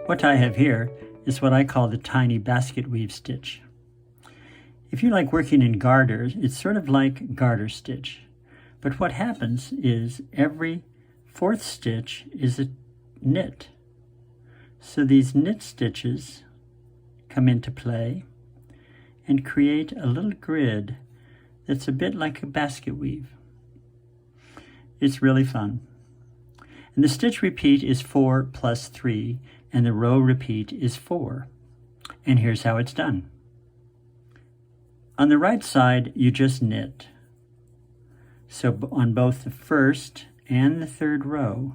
What I have here is what I call the tiny basket weave stitch. If you like working in garters, it's sort of like garter stitch. But what happens is every fourth stitch is a knit. So these knit stitches come into play and create a little grid that's a bit like a basket weave. It's really fun. And the stitch repeat is 4 plus 3, and the row repeat is 4. And here's how it's done. On the right side, you just knit. So on both the first and the third row,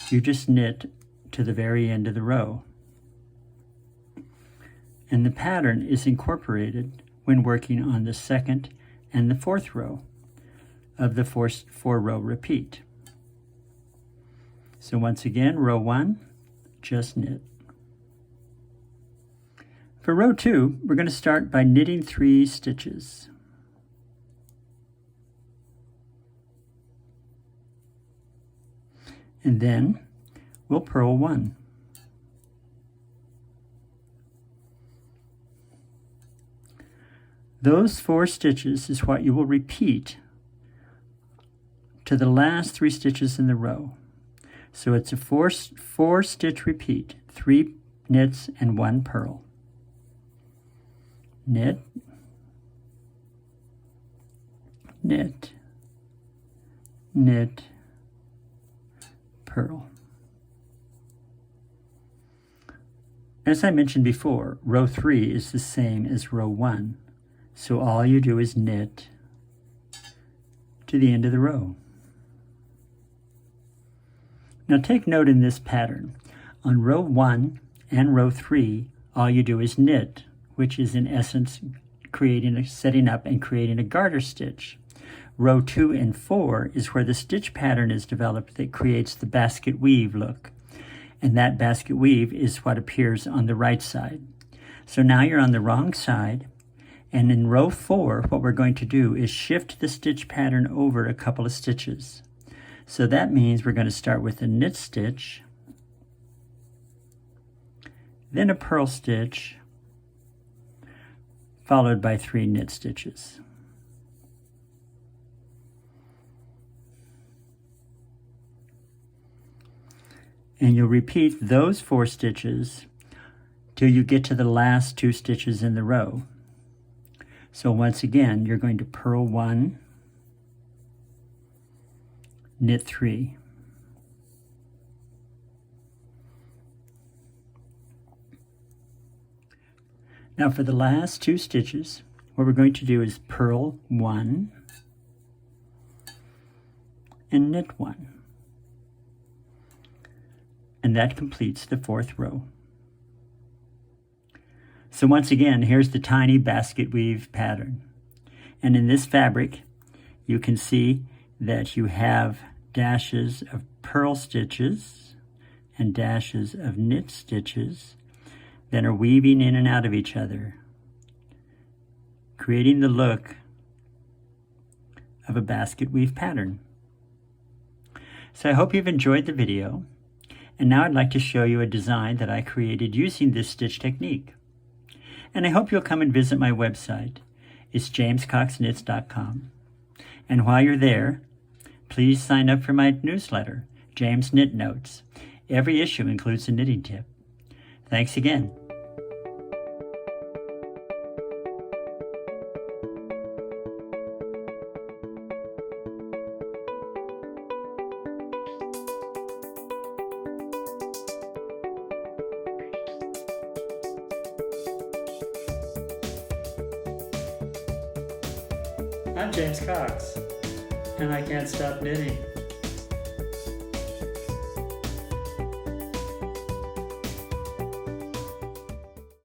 you just knit to the very end of the row. And the pattern is incorporated when working on the second and the fourth row of the four-row repeat. So once again, row 1, just knit. For row 2, we're going to start by knitting 3 stitches. And then we'll purl 1. Those 4 stitches is what you will repeat to the last 3 stitches in the row. So it's a four stitch repeat, 3 knits and 1 purl. Knit, knit, knit, purl. As I mentioned before, row 3 is the same as row 1. So all you do is knit to the end of the row. Now take note in this pattern. On row 1 and row 3, all you do is knit, which is in essence setting up and creating a garter stitch. Row 2 and 4 is where the stitch pattern is developed that creates the basket weave look. And that basket weave is what appears on the right side. So now you're on the wrong side. And in row 4, what we're going to do is shift the stitch pattern over a couple of stitches. So that means we're going to start with a knit stitch, then a purl stitch, followed by 3 knit stitches. And you'll repeat those 4 stitches till you get to the last 2 stitches in the row. So once again, you're going to purl 1, knit 3. Now for the last 2 stitches, what we're going to do is purl 1 and knit 1. And that completes the 4th row. So once again, here's the tiny basket weave pattern. And in this fabric, you can see that you have dashes of purl stitches and dashes of knit stitches that are weaving in and out of each other, creating the look of a basket weave pattern. So I hope you've enjoyed the video. And now I'd like to show you a design that I created using this stitch technique. And I hope you'll come and visit my website. It's jamescoxknits.com. And while you're there, please sign up for my newsletter, James Knit Notes. Every issue includes a knitting tip. Thanks again. I'm James Cox, and I can't stop knitting.